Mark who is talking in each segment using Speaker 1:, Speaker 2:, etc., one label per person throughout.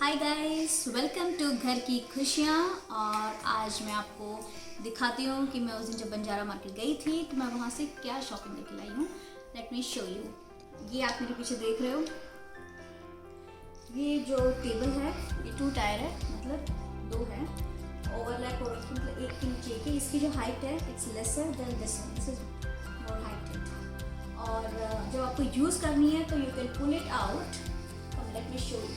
Speaker 1: Hi guys, welcome to घर की खुशियाँ। और आज मैं आपको दिखाती हूँ कि मैं उस दिन जब बंजारा मार्केट गई थी तो मैं वहाँ से क्या शॉपिंग करके लाई हूँ। Late me show you. ये आप मेरे पीछे देख रहे हो, ये जो टेबल है ये 2 टायर है, मतलब 2 है, ओवरलैप हो रखी, मतलब एक के नीचे की। इसकी जो हाइट है it's lesser than this one, this is more heighted. और जब आपको यूज़ करनी है तो you can pull it out. Let me show you.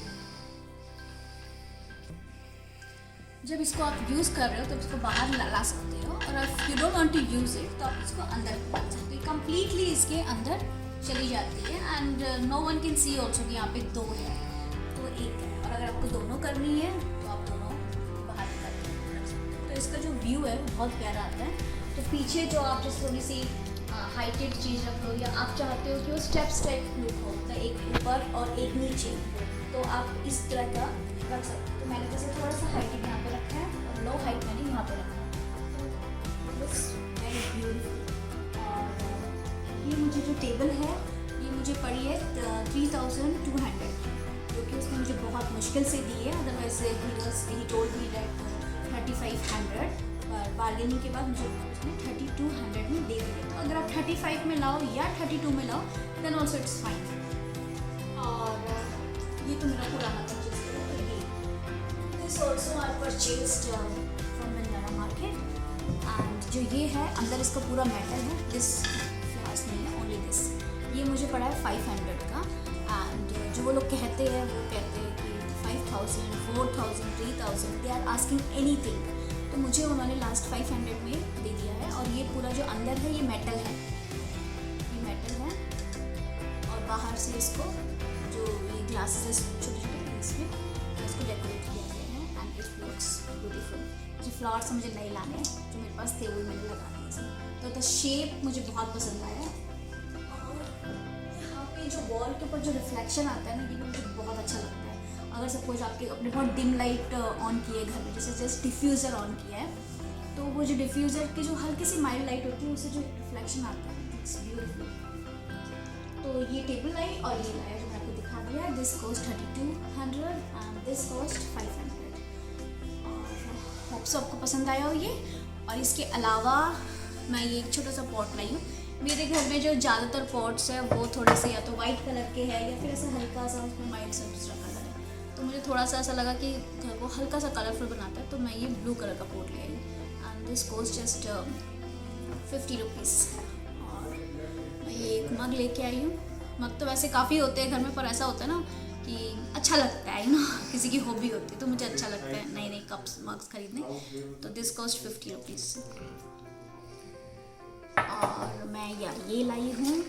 Speaker 1: जब इसको आप यूज़ कर रहे हो तो इसको बाहर ला सकते हो, और if you don't want to use it तो आप इसको अंदर डाल सकते हो। कम्प्लीटली इसके अंदर चली जाती है and no one can see also कि यहाँ पे 2 है तो 1 है। और अगर आपको दोनों करनी है तो आप दोनों बाहर करके रख सकते हो। तो इसका जो व्यू है बहुत प्यारा आता है। तो पीछे जो आप जैसे थोड़ी सी हाइटेड चीज़ रख लो, या आप चाहते हो कि वो स्टेप्स टाइप लुक हो, तो एक ऊपर और एक नीचे, तो आप इस तरह का रख सकते हो। तो मैंने जैसे थोड़ा सा हाइटेड यहाँ पे रखा है और लो हाइट मैंने यहाँ पे रखा है। Looks very beautiful. और ये मुझे जो टेबल है ये मुझे पड़ी है 3200, जो कि उसने मुझे बहुत मुश्किल से दी है। Otherwise he told me that 3500, पर बार्गेनिंग के बाद मुझे उसने 3200 में दे दिया। तो अगर आप 35 में लाओ या 32 में लाओ देन ऑल्सो इट्स फाइन। और ये तो मेरा पुराना परचेज है। This also I purchased from Banjara market. And जो ये है अंदर इसका पूरा मेटल है, दिस फ्लावर्स नहीं है, ओनली दिस। ये मुझे पड़ा है 500 का। एंड जो वो लोग कहते हैं वो कहते हैं कि 5000, 4000, 3000 दे आर आस्किंग एनीथिंग। तो मुझे उन्होंने लास्ट 500 में दे दिया है। और ये पूरा जो अंदर है ये मेटल है, ये मेटल है। और बाहर से इसको जो ये ग्लासेस छोटे छोटे इसमें इसको डेकोरेट किया गया है एंड इट लुक्स ब्यूटीफुल। जो फ्लावर्स मुझे नए लाने हैं, जो मेरे पास थे वो मैंने लगा दिए इसमें। तो द शेप मुझे बहुत पसंद आया। और यहाँ पे जो वॉल के ऊपर जो रिफ्लेक्शन आता है ना, ये भी मुझे बहुत अच्छा लगता है। अगर सपोज आपके अपने बहुत डिम लाइट ऑन की है घर में, जैसे जस्ट डिफ्यूज़र ऑन किया है, तो वो जो डिफ्यूज़र की जो हल्की सी माइल्ड लाइट होती है उससे जो रिफ्लेक्शन आता है इट्स ब्यूटीफुल। तो ये टेबल लाई और ये लाया जो मैं आपको दिखा दिया है। This cost 3200 and this cost 500। और होप सो आपको पसंद आया हो ये। और इसके अलावा मैं ये एक छोटा सा पॉट लाई हूँ। मेरे घर में जो ज़्यादातर पॉट्स है वो थोड़े से या तो वाइट कलर के हैं या फिर ऐसा हल्का सा उसमें वाइट सा दूसरा कलर है। तो मुझे थोड़ा सा ऐसा लगा कि घर को हल्का सा कलरफुल बनाता है, तो मैं ये ब्लू कलर का पॉट ले आई and this cost just 50 rupees. और मैं ये एक मग लेके आई हूँ। मग तो वैसे काफ़ी होते हैं घर में, पर ऐसा होता है ना कि अच्छा लगता है ना, किसी की हॉबी होती है, तो मुझे अच्छा लगता है नए नए कप्स मग्स खरीदने। तो दिस कॉस्ट 50 रुपीज़। और मैं ये लाई हूँ।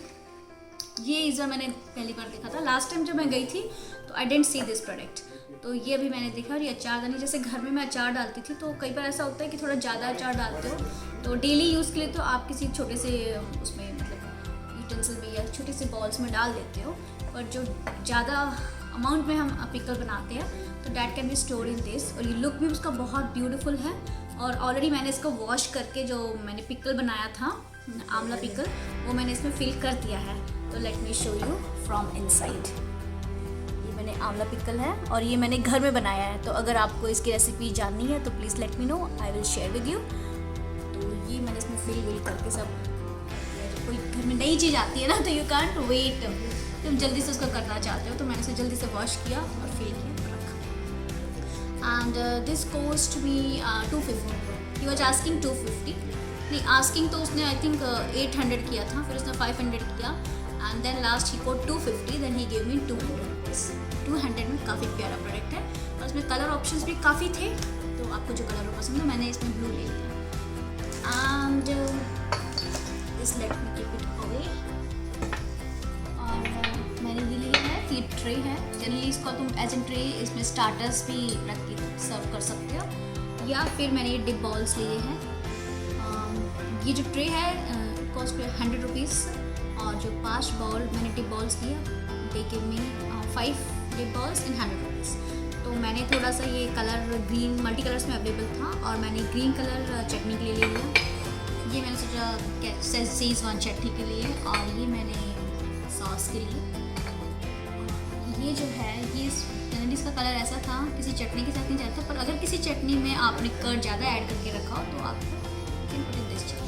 Speaker 1: ये इस बार मैंने पहली बार देखा था, लास्ट टाइम जब मैं गई थी तो आई डेंट सी दिस प्रोडक्ट। तो ये अभी मैंने देखा। और ये अचारदानी, जैसे घर में मैं अचार डालती थी तो कई बार ऐसा होता है कि थोड़ा ज़्यादा अचार डालते हो तो डेली यूज़ के लिए तो आप किसी छोटे से उसमें मतलब यूटेंसिल में या छोटे से बॉल्स में डाल देते हो, पर जो ज़्यादा अमाउंट में हम पिकल बनाते हैं तो that can be store in this. और ये लुक भी उसका बहुत ब्यूटीफुल है। और ऑलरेडी मैंने इसको वॉश करके जो मैंने पिकल बनाया था आंवला पिकल, वो मैंने इसमें फिल कर दिया है। तो late me show you from inside. ये मैंने आंवला पिकल है और ये मैंने घर में बनाया है। तो अगर आपको इसकी रेसिपी जाननी है तो please let me know, I will share with you. तो ये मैंने इसमें फिल करके सब, कोई घर में नई चीज़ आती है ना तो यू कांट वेट, तुम जल्दी से उसको करना चाहते हो, तो मैंने इसे जल्दी से वॉश किया और फिल किया रखा। And this cost me 250। He was asking 250, नहीं आस्किंग तो उसने आई थिंक 800 किया था, फिर उसने 500 किया एंड देन लास्ट ही को 250, then he gave me 200 rupees. 200 में काफ़ी प्यारा प्रोडक्ट है और इसमें कलर ऑप्शंस भी काफ़ी थे। तो आपको जो कलर पसंद है, मैंने इसमें ब्लू ले लिया। And this let me keep it away. और मैंने ये लिया है, ये ट्रे है। जनरली इसको तुम एज एन ट्रे इसमें स्टार्टर्स भी रख के सर्व कर सकते हो, या फिर मैंने ये डिप बॉल्स लिए हैं। ये जो ट्रे है कॉस्ट 100 रुपीज़। और जो 5 बॉल मैंने डिप बॉल्स लिया, they give me 5 dip balls in 100 rupees. तो मैंने थोड़ा सा ये कलर ग्रीन मल्टी कलर्स में अवेलेबल था और मैंने ग्रीन कलर चटनी के लिए ले लिया। ये मैंने सोचा शेज़वान चटनी के लिए, और ये मैंने सॉस के लिए। ये जो है ये जनरली इसका कलर ऐसा था, किसी चटनी के साथ नहीं जाता, पर अगर किसी चटनी में आपने कर्ड ज़्यादा ऐड करके रखा हो तो आप कैन पुट इन दिस चटनी।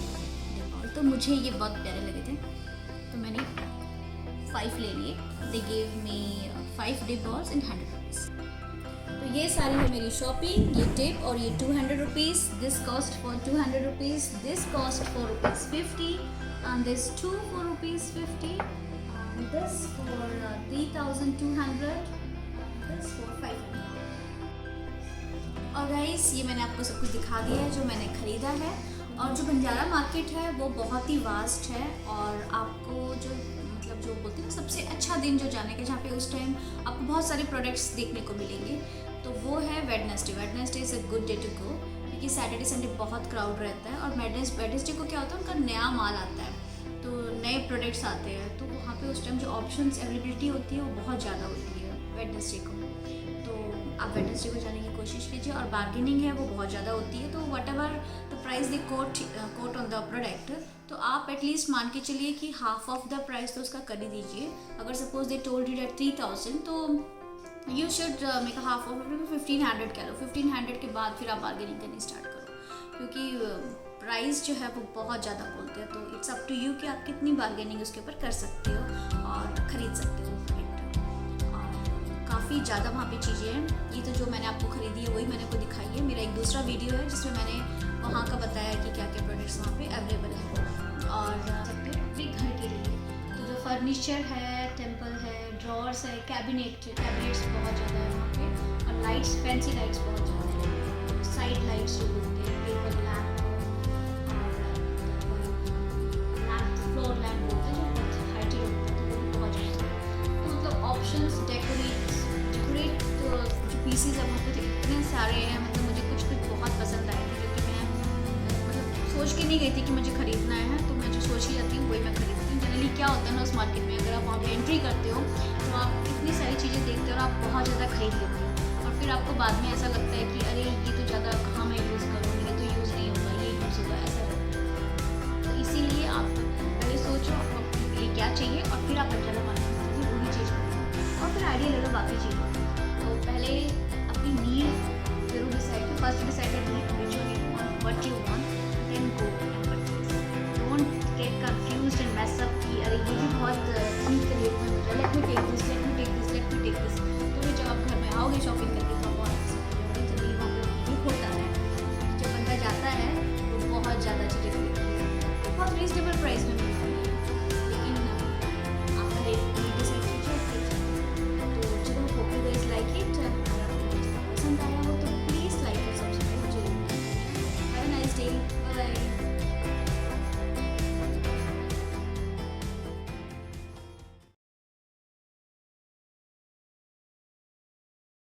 Speaker 1: तो मुझे ये बहुत प्यारे लगे थे तो मैंने 5 ले लिए। They gave me 5 dip balls in 100 rupees. तो ये सारी है मेरी शॉपिंग। ये टिप और ये 200 rupees, this cost for 200 rupees, this cost for ₹50 and this 2 for ₹50 and this for 3,200, this for 500। और गाइस ये मैंने आपको सब कुछ दिखा दिया है जो मैंने ख़रीदा है। और जो बंजारा मार्केट है वो बहुत ही वास्ट है और आपको जो मतलब जो बोलते हैं ना सबसे अच्छा दिन जो जाने का, जहाँ पे उस टाइम आपको बहुत सारे प्रोडक्ट्स देखने को मिलेंगे, तो वो है Wednesday. Wednesday is a good day to go क्योंकि सैटरडे संडे बहुत क्राउड रहता है। और वेडनेसडे को क्या होता है, उनका नया माल आता है, तो नए प्रोडक्ट्स आते हैं, तो वहाँ पे उस टाइम जो ऑप्शंस अवेलेबिलिटी होती है वो बहुत ज़्यादा होती है वेडनेसडे को। तो आप वेडनेसडे को जाने की कोशिश कीजिए। और बार्गेनिंग है वो बहुत ज़्यादा होती है, तो whatever the price they quote on the product, तो आप एटलीस्ट मान के चलिए कि हाफ ऑफ द प्राइस तो उसका कर ही दीजिए। अगर suppose they told you at 3,000 तो you should make half of 1,500 कह लो। 1,500 के बाद फिर आप बार्गेनिंग करनी स्टार्ट करो, क्योंकि प्राइस जो है वो बहुत ज़्यादा बोलते हैं। तो इट्स अप टू यू कि आप कितनी बार्गेनिंग उसके ऊपर कर सकते हो और ख़रीद सकते हो प्रोडक्ट। और काफ़ी ज़्यादा वहाँ पे चीज़ें हैं। ये तो जो मैंने आपको ख़रीदी है वही मैंने आपको दिखाई है। मेरा एक दूसरा वीडियो है जिसमें मैंने वहाँ का बताया कि क्या क्या प्रोडक्ट्स वहाँ पे अवेलेबल है। और सकते हो अपने घर के लिए तो जो फर्नीचर है, टेम्पल है, ड्रॉर्स है, कैबिनेट्स बहुत ज़्यादा है वहाँ पे। और लाइट्स, फैंसी लाइट्स बहुत ज़्यादा है। साइड लाइट्स जो बोलते हैं, टेबल लैम्प, फ्लोर लैम्प बोलते हैं, जो बहुत हाइटेड होता है, तो वो भी बहुत ज़्यादा है। तो मतलब ऑप्शंस डेकोरेट जो पीसेज है वहाँ पे इतने सारे हैं। मतलब मुझे कुछ बहुत पसंद आए थे, जो कि मैं मतलब सोच के नहीं गई थी कि मुझे ख़रीदना है। तो मैं जो सोच ही जाती हूँ वही मैं खरीदती हूँ। जनरली क्या होता है ना उस मार्केट में, अगर आप वहाँ पे एंट्री करते हो तो आप इतनी सारी चीज़ें देखते हो और आप बहुत ज़्यादा खरीद लेते हो, और फिर आपको बाद में ऐसा लगता है कि अरे ये तो ज़्यादा कहाँ मैं यूज़ करूँ, ये तो यूज़ नहीं होगा, ये यूज़ होगा, ऐसा लगता है। तो इसीलिए आप पहले सोचो आपको अपने लिए क्या चाहिए और फिर आप बंजारा मार्केट में वही चीज़ करो और फिर आइडिया ले लो बाकी चीज़ें। तो पहले अपनी नीड जरूर डिसाइड करो। First decide need which you need want, what you want, then go and purchase. Don't get confused and mess up कि अरे ये भी बहुत चीज़ के रेट में मिल रहा है, let me take this, let me take this, let me take this. तो फिर जब आप घर में आओगे शॉपिंग करके